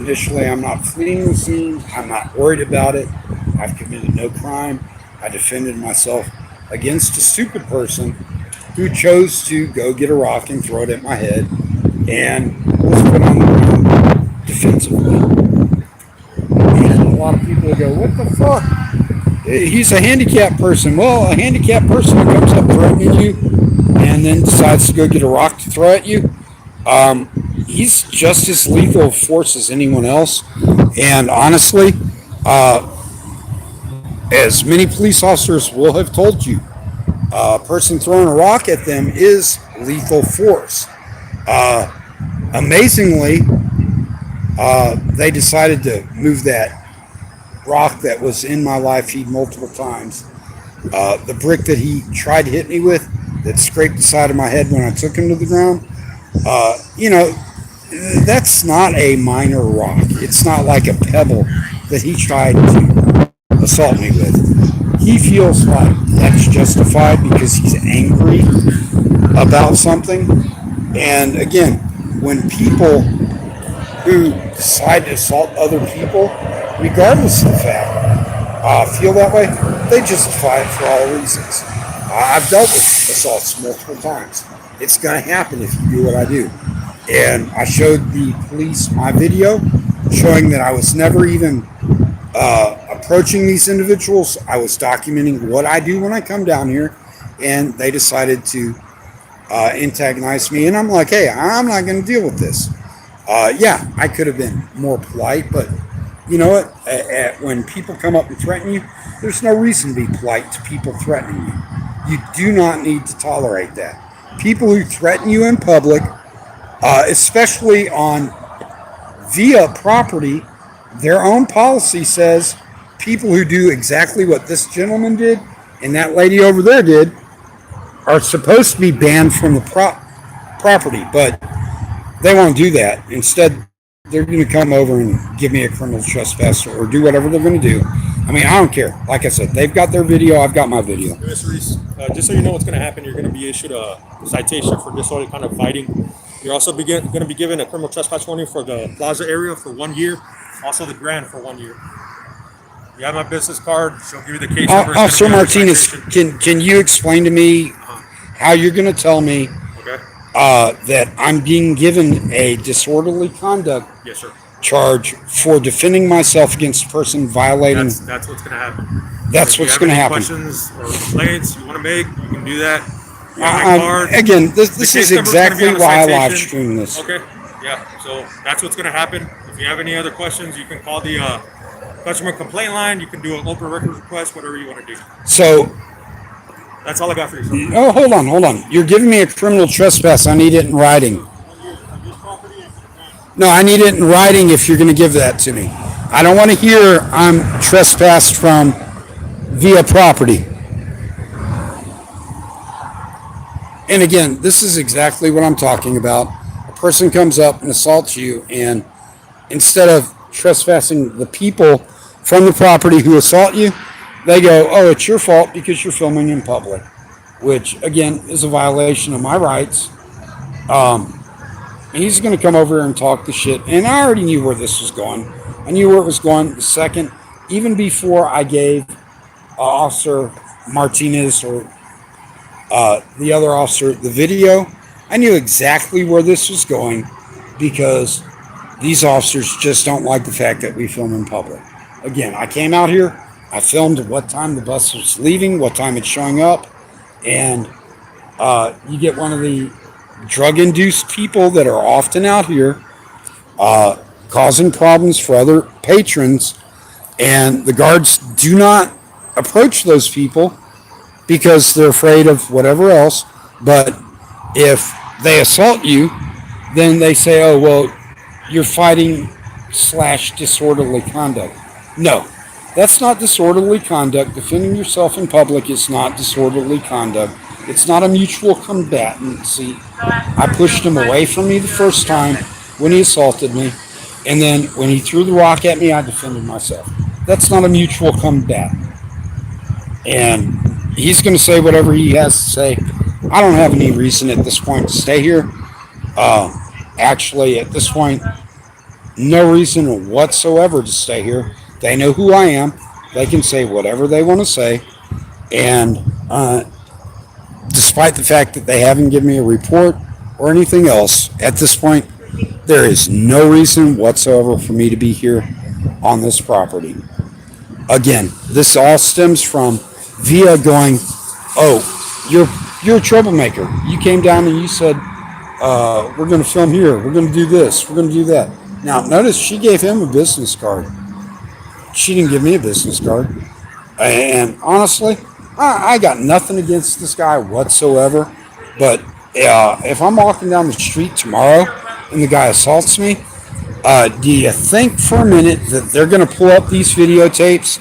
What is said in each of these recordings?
initially, I'm not fleeing the scene. I'm not worried about it. I've committed no crime. I defended myself against a stupid person who chose to go get a rock and throw it at my head and was put on the ground defensively. And a lot of people go, "What the fuck? He's a handicapped person." Well, a handicapped person who comes up threatening you and then decides to go get a rock to throw at you, um, he's just as lethal of force as anyone else. And honestly, uh, as many police officers will have told you, a person throwing a rock at them is lethal force. Uh, Amazingly, they decided to move that rock that was in my life feed multiple times. The brick that he tried to hit me with, that scraped the side of my head when I took him to the ground, you know, that's not a minor rock. It's not like a pebble that he tried to assault me with. He feels like that's justified because he's angry about something. And again, when people who decide to assault other people, regardless of the fact, feel that way, they justify it for all reasons. I've dealt with assaults multiple times. It's going to happen if you do what I do. And I showed the police my video showing that I was never even approaching these individuals. I was documenting what I do when I come down here, and they decided to antagonize me. And I'm like, hey, I'm not going to deal with this. Yeah, I could have been more polite, but you know what? When people come up and threaten you, there's no reason to be polite to people threatening you. You do not need to tolerate that. People who threaten you in public, especially on via property, their own policy says people who do exactly what this gentleman did and that lady over there did are supposed to be banned from the property, but they won't do that. Instead, they're going to come over and give me a criminal trespass or do whatever they're going to do. I mean, I don't care. Like I said, they've got their video. I've got my video. Mr. Reese, just so you know what's going to happen, you're going to be issued a citation for disorderly conduct fighting. You're also going to be given a criminal trespass warning for the plaza area for 1 year, also the Grand for 1 year. You have my business card. She'll give you the case number. Officer Martinez, can you explain to me how you're going to tell me Okay. that I'm being given a disorderly conduct Yes, sir. charge for defending myself against a person violating? That's what's going to happen. That's what's going to happen. Questions or complaints you want to make, you can do that. Card. Again, this is exactly why I live stream this. Okay. Yeah. So that's what's going to happen. If you have any other questions, you can call the customer complaint line. You can do an open record request, whatever you want to do. So that's all I got for you, sir. Oh, hold on. You're giving me a criminal trespass. I need it in writing. No, I need it in writing if you're going to give that to me. I don't want to hear I'm trespassed from via property. And again, this is exactly what I'm talking about. A person comes up and assaults you, and instead of trespassing the people from the property who assault you, they go, oh, it's your fault because you're filming in public, which, again, is a violation of my rights. He's going to come over and talk the shit, and I already knew where this was going. I knew where it was going the second, even before I gave Officer Martinez or the other officer the video. I knew exactly where this was going because these officers just don't like the fact that we film in public. Again, I came out here, I filmed what time the bus was leaving, what time it's showing up, and you get one of the drug-induced people that are often out here causing problems for other patrons, and the guards do not approach those people because they're afraid of whatever else. But if they assault you, then they say, oh, well, you're fighting / disorderly conduct. No, that's not disorderly conduct. Defending yourself in public is not disorderly conduct. It's not a mutual combatancy. I pushed him away from me the first time when he assaulted me, and then when he threw the rock at me, I defended myself. That's not a mutual combatant. And he's going to say whatever he has to say. I don't have any reason at this point to stay here. Actually, at this point, No reason whatsoever to stay here. They know who I am. They can say whatever they want to say. And despite the fact that they haven't given me a report or anything else, at this point, there is no reason whatsoever for me to be here on this property. Again, this all stems from Via going, "Oh, you're a troublemaker. You came down and you said we're going to film here. We're going to do this. We're going to do that." Now, notice she gave him a business card. She didn't give me a business card. And honestly, I got nothing against this guy whatsoever. But if I'm walking down the street tomorrow and the guy assaults me, do you think for a minute that they're going to pull up these videotapes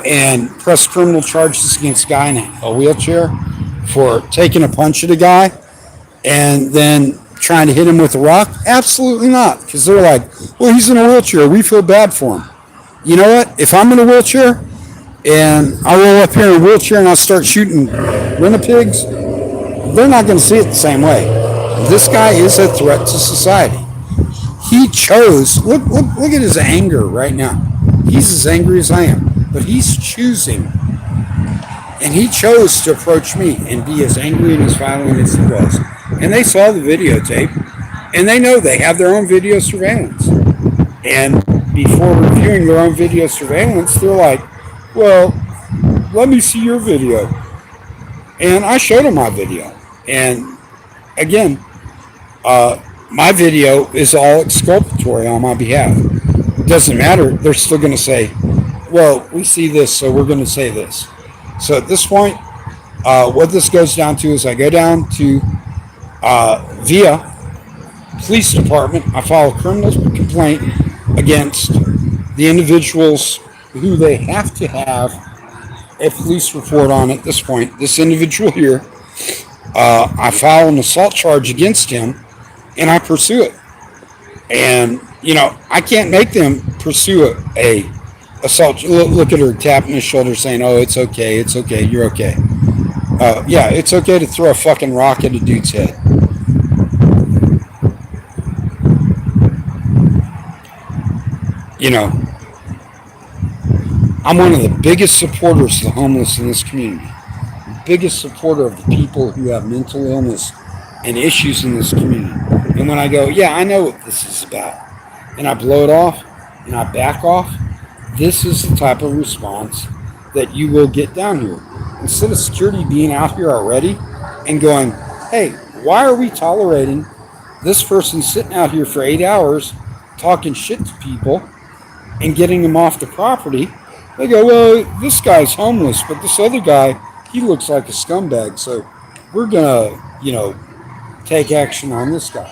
and press criminal charges against a guy in a wheelchair for taking a punch at a guy and then trying to hit him with a rock? Absolutely not. Because they're like, well, he's in a wheelchair. We feel bad for him. You know what? If I'm in a wheelchair and I roll up here in a wheelchair and I start shooting rent-a-pigs, they're not going to see it the same way. This guy is a threat to society. He chose, look at his anger right now. He's as angry as I am, but he's choosing. And he chose to approach me and be as angry and as violent as he was. And they saw the videotape, and they know they have their own video surveillance. And before reviewing their own video surveillance, they're like, well, let me see your video. And I showed them my video. And again, my video is all exculpatory on my behalf. It doesn't matter. They're still going to say, well, we see this, so we're going to say this. So at this point, what this goes down to is I go down to Via Police Department. I file a criminal complaint against the individuals who they have to have a police report on at this point. This individual here, I file an assault charge against him, and I pursue it. And, you know, I can't make them pursue a assault. Look at her tapping his shoulder saying, oh, it's okay, you're okay. Yeah, it's okay to throw a fucking rock at a dude's head. You know, I'm one of the biggest supporters of the homeless in this community. The biggest supporter of the people who have mental illness and issues in this community. And when I go, yeah, I know what this is about, and I blow it off and I back off, this is the type of response that you will get down here. Instead of security being out here already and going, hey, why are we tolerating this person sitting out here for 8 hours talking shit to people and getting them off the property? They go, well, this guy's homeless, but this other guy, he looks like a scumbag, so we're going to, take action on this guy.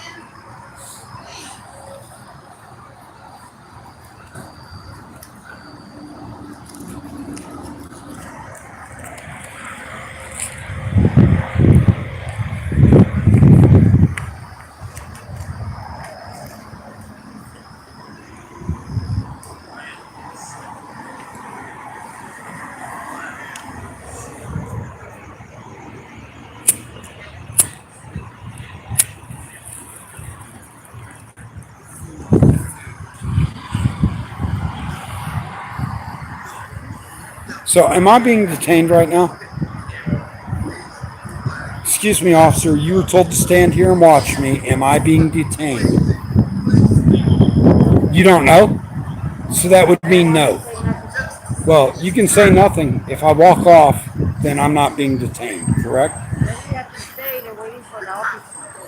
So, am I being detained right now? Excuse me, officer. You were told to stand here and watch me. Am I being detained? You don't know? So that would mean no. Well, you can say nothing. If I walk off, then I'm not being detained, correct?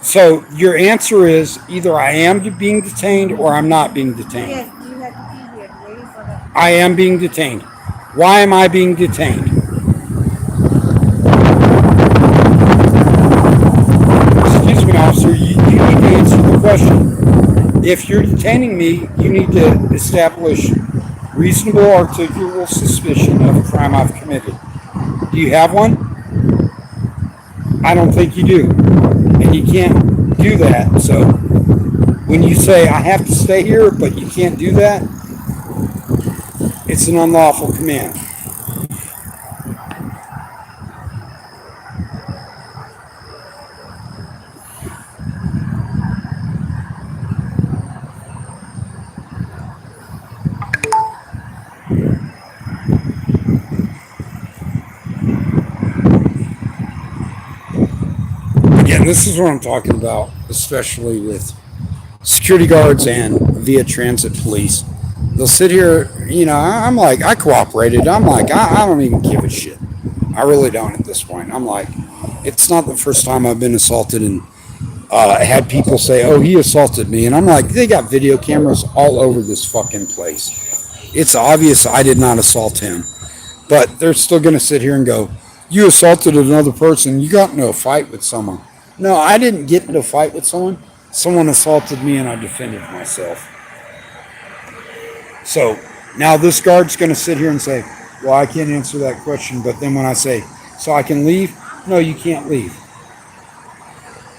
So your answer is either I am being detained or I'm not being detained. Yes, you have to be here waiting for the... I am being detained. Why am I being detained? Excuse me, officer, you need to answer the question. If you're detaining me, you need to establish reasonable articulable suspicion of a crime I've committed. Do you have one? I don't think you do. And you can't do that. So when you say I have to stay here, but you can't do that, it's an unlawful command. And this is what I'm talking about, especially with security guards and via transit police. They'll sit here, I'm like, I cooperated. I'm like, I don't even give a shit. I really don't at this point. I'm like, it's not the first time I've been assaulted and had people say, oh, he assaulted me. And I'm like, they got video cameras all over this fucking place. It's obvious I did not assault him. But they're still going to sit here and go, you assaulted another person. You got into a fight with someone. No, I didn't get into a fight with someone. Someone assaulted me and I defended myself. So now this guard's going to sit here and say, well, I can't answer that question. But then when I say, so I can leave? No, you can't leave.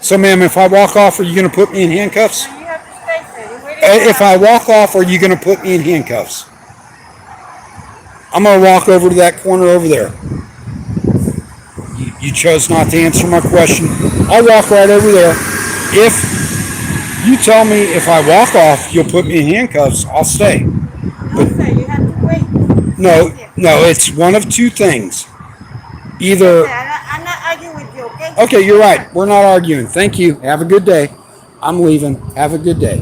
So, ma'am, if I walk off, are you going to put me in handcuffs? You have to stay there. Where do you If I walk off, are you going to put me in handcuffs? I'm going to walk over to that corner over there. You chose not to answer my question. I'll walk right over there. If you tell me if I walk off, you'll put me in handcuffs, I'll stay. No, sir, you have to wait. No, it's one of two things. Either, I'm not arguing with you, okay? okay, you're right. We're not arguing. Thank you. Have a good day. I'm leaving. Have a good day.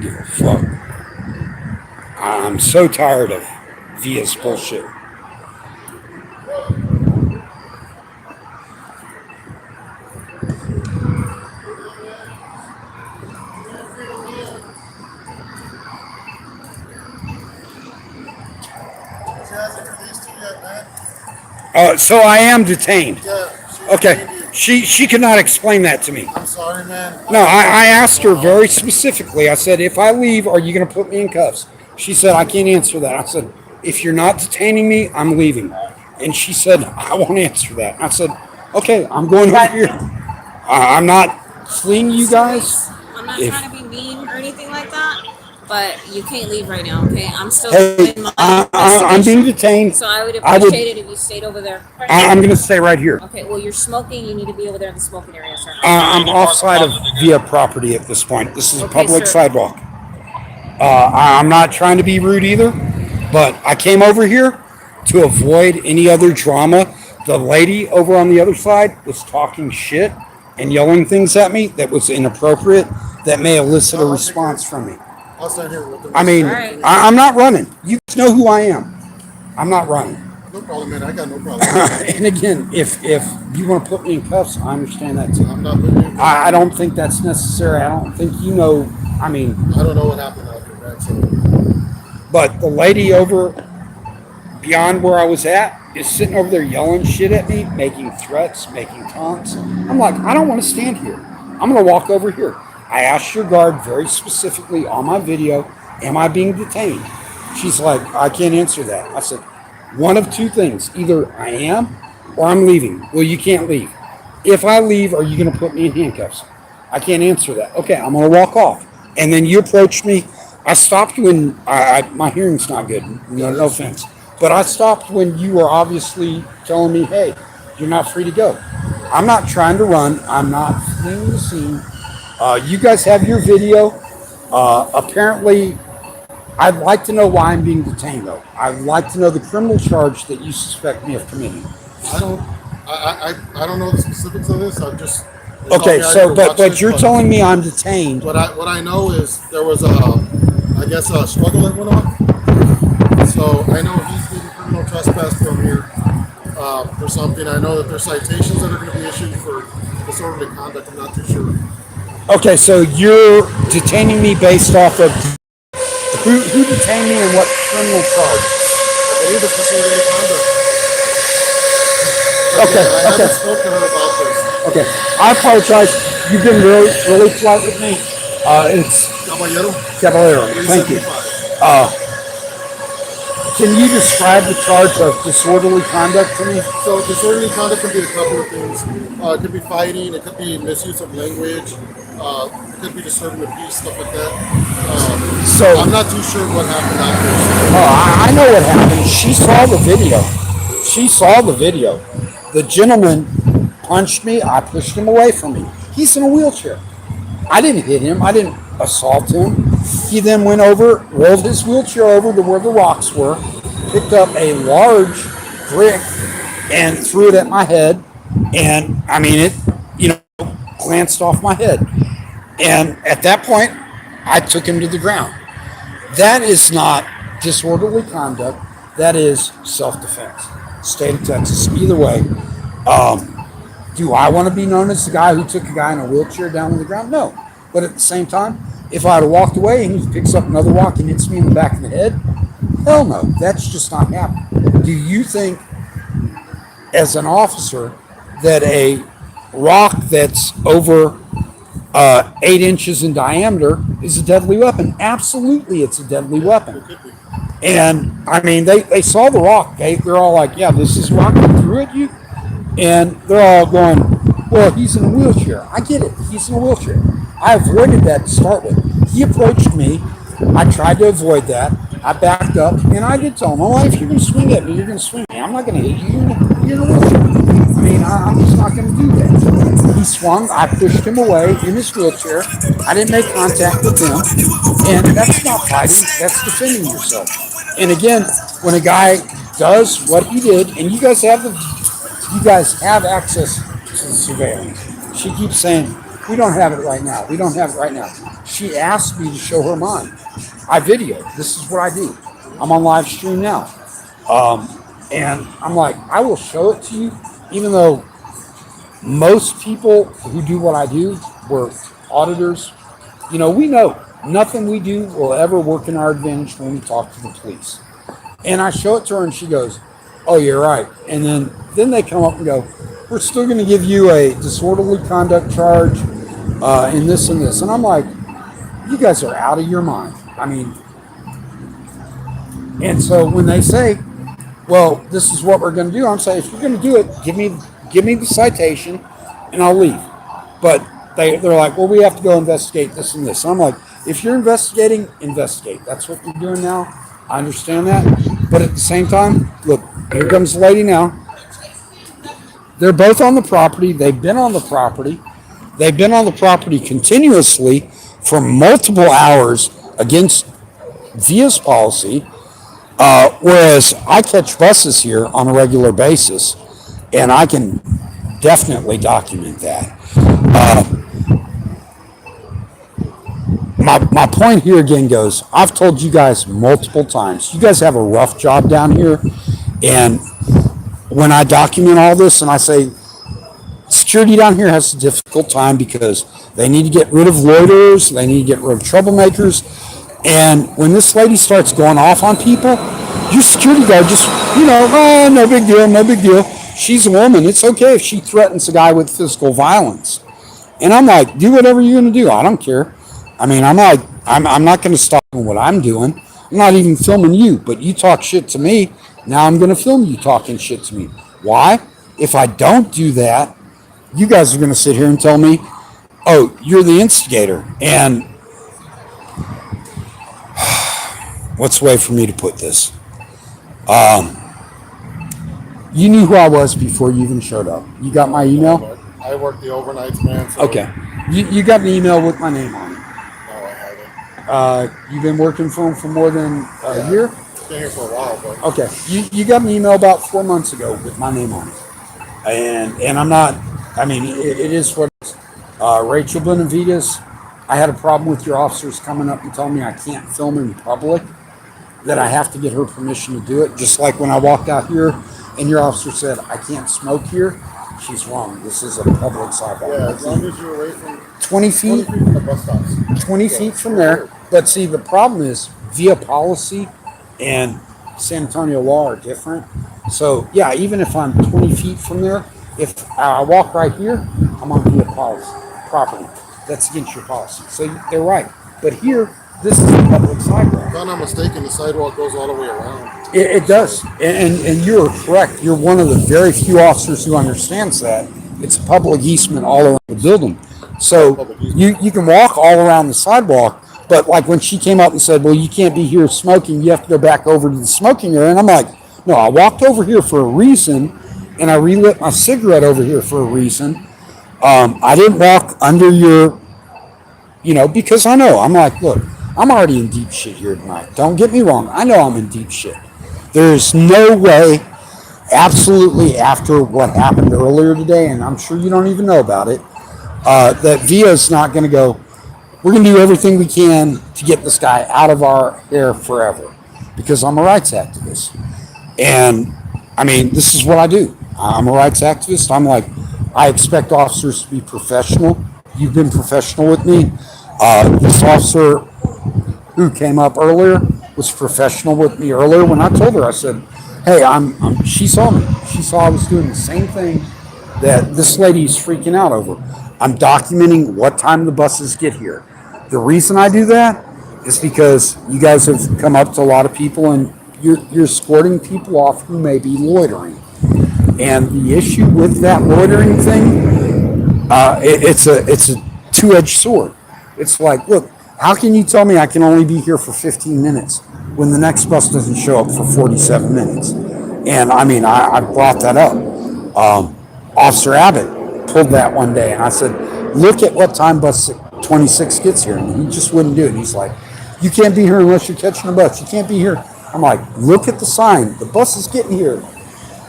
Give a fuck. I'm so tired of Via's bullshit. So I am detained. Okay. She could not explain that to me. I'm sorry, man. No, I asked her very specifically. I said, if I leave, are you going to put me in cuffs? She said, I can't answer that. I said, if you're not detaining me, I'm leaving. And she said, I won't answer that. I said, okay, I'm going over here. I'm not fleeing you guys. I'm not trying to be mean or anything like that, but you can't leave right now, okay? I'm still Hey, in my I'm being investigation, detained. so I would I would- appreciate it if you stayed over there. I'm going to stay right here. Okay, well, you're smoking. You need to be over there in the smoking area, sir. I'm offside of Via property at this point. This is a Okay, public sir. sidewalk. I'm not trying to be rude either, but I came over here to avoid any other drama. The lady over on the other side was talking shit and yelling things at me that was inappropriate that may elicit a response from me. I'll stand here with them. I mean, Alright. I'm not running. You guys know who I am. I'm not running. No problem, man. I got no problem. And again, if you want to put me in cuffs, I understand that too. I'm not putting you. I don't think that's necessary. I don't think you know. I mean, I don't know what happened out here, man. So but the lady over beyond where I was at is sitting over there yelling shit at me, making threats, making taunts. I'm like, I don't want to stand here. I'm going to walk over here. I asked your guard very specifically on my video, am I being detained? She's like, I can't answer that. I said, one of two things. Either I am or I'm leaving. Well, you can't leave. If I leave, are you going to put me in handcuffs? I can't answer that. Okay, I'm going to walk off. And then you approached me. I stopped when my hearing's not good. No offense. But I stopped when you were obviously telling me, hey, you're not free to go. I'm not trying to run. I'm not fleeing the scene. You guys have your video. Apparently, I'd like to know why I'm being detained, though. I'd like to know the criminal charge that you suspect me of committing. I don't know the specifics of this. I'm just Okay, so but you're telling me I'm detained. What I know is there was I guess a struggle that went on. So I know he's getting criminal trespass from here for something. I know that there's citations that are going to be issued for disorderly conduct. I'm not too sure. Okay, so you're detaining me based off of who detained me and what criminal charge? I believe it's disorderly conduct. Okay, I okay. haven't spoken to her about this. Okay, I apologize. You've been really polite with me. It's Caballero. Caballero. Thank you. 375. Can you describe the charge of disorderly conduct to me? So disorderly conduct can be a couple of things. It could be fighting. It could be misuse of language. It could be disturbing the peace, stuff like that. So I'm not too sure what happened after. I know what happened. She saw the video. She saw the video. The gentleman punched me. I pushed him away from me. He's in a wheelchair. I didn't hit him. I didn't assault him. He then went over, rolled his wheelchair over to where the rocks were, picked up a large brick and threw it at my head. And I mean, it, you know, glanced off my head. And at that point, I took him to the ground. That is not disorderly conduct. That is self-defense. State of Texas. Either way, do I want to be known as the guy who took a guy in a wheelchair down on the ground? No. But at the same time, if I had walked away and he picks up another rock and hits me in the back of the head, hell no. That's just not happening. Do you think, as an officer, that a rock that's over 8 inches in diameter is a deadly weapon? Absolutely, it's a deadly weapon. And I mean, they saw the rock. They're all like, yeah, this is rock that threw at you. And they're all going, well, he's in a wheelchair. I get it. He's in a wheelchair. I avoided that to start with. He approached me. I tried to avoid that. I backed up, and I did tell him, oh, if you're going to swing at me, you're going to swing at me. I'm not going to hit you. You're in a wheelchair. I mean, I'm just not going to do that. He swung. I pushed him away in his wheelchair. I didn't make contact with him. And that's not fighting. That's defending yourself. And again, when a guy does what he did, and you guys have access to the surveillance. She keeps saying, we don't have it right now. We don't have it right now. She asked me to show her mine. I videoed. This is what I do. I'm on live stream now. And I'm like, I will show it to you, even though most people who do what I do were auditors. You know, we know nothing we do will ever work in our advantage when we talk to the police. And I show it to her and she goes, oh, you're right. And then they come up and go, we're still going to give you a disorderly conduct charge in this and this. And I'm like, you guys are out of your mind. I mean, and so when they say, well, this is what we're going to do, I'm saying, if you're going to do it, give me the citation and I'll leave. But they're like, well, we have to go investigate this and this. And I'm like, if you're investigating, investigate. That's what you're doing now. I understand that. But at the same time, look, here comes the lady now. They're both on the property. They've been on the property. They've been on the property continuously for multiple hours against VIA's policy, whereas I catch buses here on a regular basis, and I can definitely document that. My point here again goes, I've told you guys multiple times, you guys have a rough job down here, and when I document all this and I say, security down here has a difficult time because they need to get rid of loiterers, they need to get rid of troublemakers, and when this lady starts going off on people, your security guard just, oh, no big deal, no big deal. She's a woman. It's okay if she threatens a guy with physical violence. And I'm like, do whatever you're going to do. I don't care. I mean, I'm not going to stop doing what I'm doing. I'm not even filming you, but you talk shit to me. Now I'm going to film you talking shit to me. Why? If I don't do that, you guys are going to sit here and tell me, oh, you're the instigator. And what's the way for me to put this? You knew who I was before you even showed up. You got my email? I work the overnights, man. So Okay. You got an email with my name on it. No, I haven't. You've been working for them for more than a year? Been here for a while, but Okay. You got an email about 4 months ago with my name on it. And I'm not, I mean, it is what it is. Rachel Benavides, I had a problem with your officers coming up and telling me I can't film in public, that I have to get her permission to do it. Just like when I walked out here and your officer said, I can't smoke here. She's wrong. This is a public sidewalk. yeah, as long as you're away from 20 feet, 20 feet from the bus stops. 20 feet from there. But see, the problem is VIA policy and San Antonio law are different. So yeah, even if I'm 20 feet from there, if I walk right here, I'm on VIA policy property. That's against your policy. So they're right. But here, this is a public sidewalk. If I'm not mistaken, the sidewalk goes all the way around. It does. And you're correct. You're one of the very few officers who understands that. It's public easement all around the building. So you can walk all around the sidewalk, but like when she came up and said, well, you can't be here smoking, you have to go back over to the smoking area. And I'm like, no, I walked over here for a reason, and I relit my cigarette over here for a reason. I didn't walk under your, because I know. I'm like, look, I'm already in deep shit here tonight. Don't get me wrong. I know I'm in deep shit. There's no way, absolutely, after what happened earlier today, and I'm sure you don't even know about it, that VIA's not going to go, we're going to do everything we can to get this guy out of our hair forever, because I'm a rights activist. And I mean, this is what I do. I'm a rights activist. I'm like, I expect officers to be professional. You've been professional with me. This officer who came up earlier was professional with me earlier. When I told her, I said, hey, she saw me. She saw I was doing the same thing that this lady's freaking out over. I'm documenting what time the buses get here. The reason I do that is because you guys have come up to a lot of people and you're escorting people off who may be loitering. And the issue with that loitering thing, it's a two-edged sword. It's like, look, how can you tell me I can only be here for 15 minutes when the next bus doesn't show up for 47 minutes? And I mean, I brought that up. Officer Abbott pulled that one day, and I said, look at what time bus 26 gets here. And he just wouldn't do it. He's like, you can't be here unless you're catching a bus. You can't be here. I'm like, look at the sign. The bus is getting here.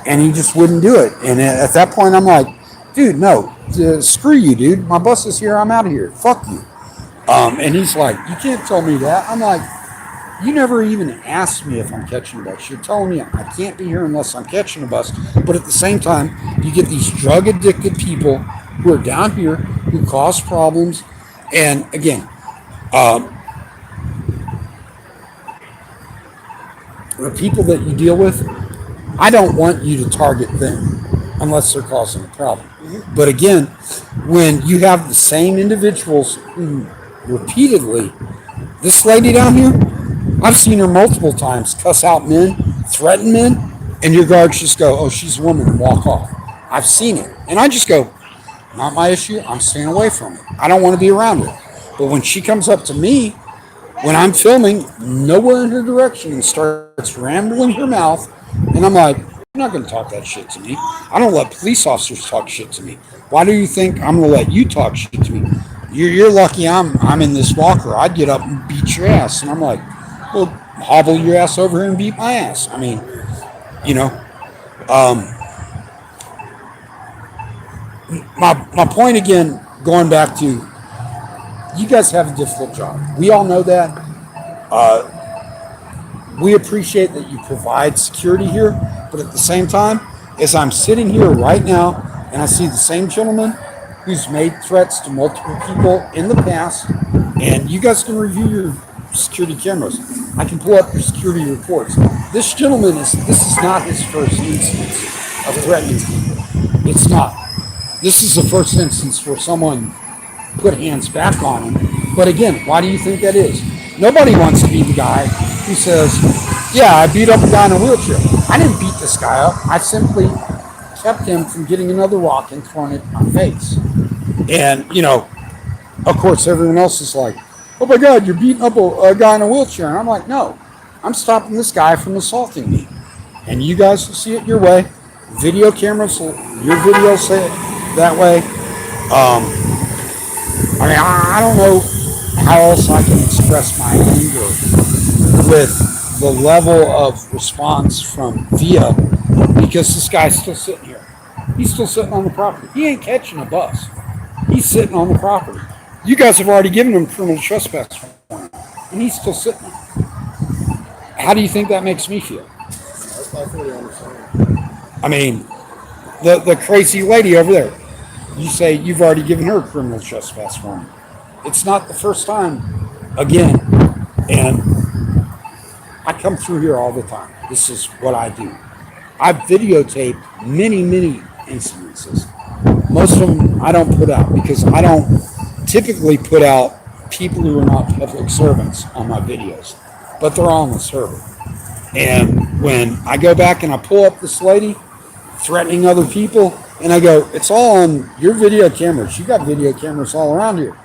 And he just wouldn't do it. And at that point, I'm like, dude, no, screw you, dude. My bus is here. I'm out of here. Fuck you. And he's like, you can't tell me that. I'm like, you never even asked me if I'm catching a bus. You're telling me I can't be here unless I'm catching a bus. But at the same time, you get these drug-addicted people who are down here who cause problems. And again, the people that you deal with, I don't want you to target them unless they're causing a problem. But again, when you have the same individuals who repeatedly, this lady down here, I've seen her multiple times cuss out men, threaten men, and your guards just go, oh, she's a woman, and walk off. I've seen it. And I just go, not my issue. I'm staying away from it. I don't want to be around her. But when she comes up to me, when I'm filming, nowhere in her direction, and starts rambling her mouth, and I'm like, you're not going to talk that shit to me. I don't let police officers talk shit to me. Why do you think I'm going to let you talk shit to me? You're lucky I'm in this walker. I'd get up and beat your ass. And I'm like, well, hobble your ass over here and beat my ass. I mean, you know, my point again, going back to, you guys have a difficult job. We all know that. We appreciate that you provide security here, but at the same time, as I'm sitting here right now and I see the same gentleman who's made threats to multiple people in the past, and you guys can review your security cameras. I can pull up your security reports. This gentleman this is not his first instance of threatening people. It's not. This is the first instance where someone put hands back on him. But again, why do you think that is? Nobody wants to be the guy who says, yeah, I beat up a guy in a wheelchair. I didn't beat this guy up. I simply kept him from getting another rock and throwing it in my face. And, you know, of course, everyone else is like, oh my God, you're beating up a guy in a wheelchair. And I'm like, no, I'm stopping this guy from assaulting me. And you guys will see it your way. Video cameras, your videos say it that way. I mean, I don't know how else I can express my anger with the level of response from VIA, because this guy's still sitting here. He's still sitting on the property. He ain't catching a bus. He's sitting on the property. You guys have already given him criminal trespass warrant, and he's still sitting there. How do you think that makes me feel? I fully understand. I mean, the crazy lady over there, you say you've already given her a criminal trespass warrant. It's not the first time, again, and I come through here all the time. This is what I do. I've videotaped many, many incidences. Most of them I don't put out because I don't typically put out people who are not public servants on my videos, but they're all on the server. And when I go back and I pull up this lady threatening other people, and I go, it's all on your video cameras. You got video cameras all around here.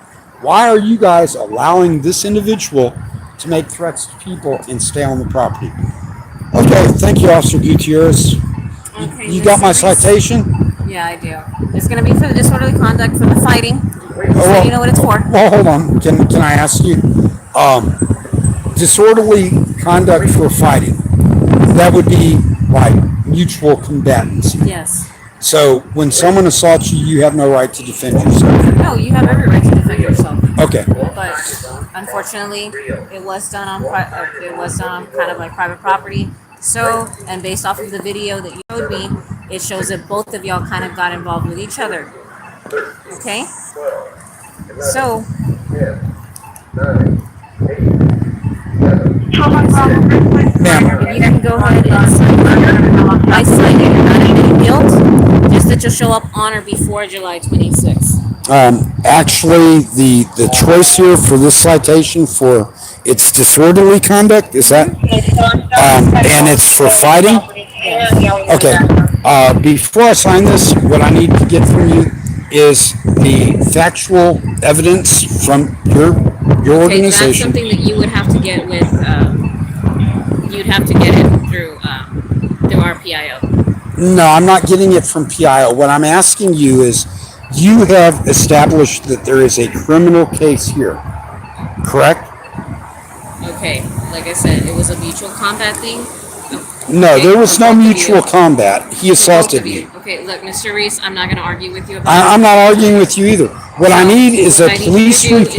Why are you guys allowing this individual to make threats to people and stay on the property? Okay, thank you, Officer Gutierrez. Okay, You got my citation? Yeah, I do. It's going to be for the disorderly conduct for the fighting. So you know what it's for. Well, hold on. Can I ask you? Disorderly conduct for fighting. that would be like mutual combatants. Yes. So when someone assaults you, you have no right to defend yourself. No, you have every right to defend yourself. Okay. But unfortunately, it was done on kind of like private property. So, and based off of the video that you showed me, it shows that both of y'all kind of got involved with each other. Okay. So, Ma'am, you can go ahead and sign by signing, you're not admitting guilt, just that you'll show up on or before July 26th. actually, the choice here for this citation for its disorderly conduct, is that? And it's for fighting? Okay. Before I sign this, what I need to get from you is the factual evidence from your Okay, that's organization. something that you would have to get with, you'd have to get it through our PIO. No, I'm not getting it from PIO. What I'm asking you is, you have established that there is a criminal case here, correct? Okay, like I said, it was a mutual combat thing. No, Okay, there was for no both of mutual you. combat. He Both assaulted of you. me. Okay, look, Mr. Reese, I'm not going to argue with you about it. I'm not arguing with you either. What I need is a What I need you to police do is report.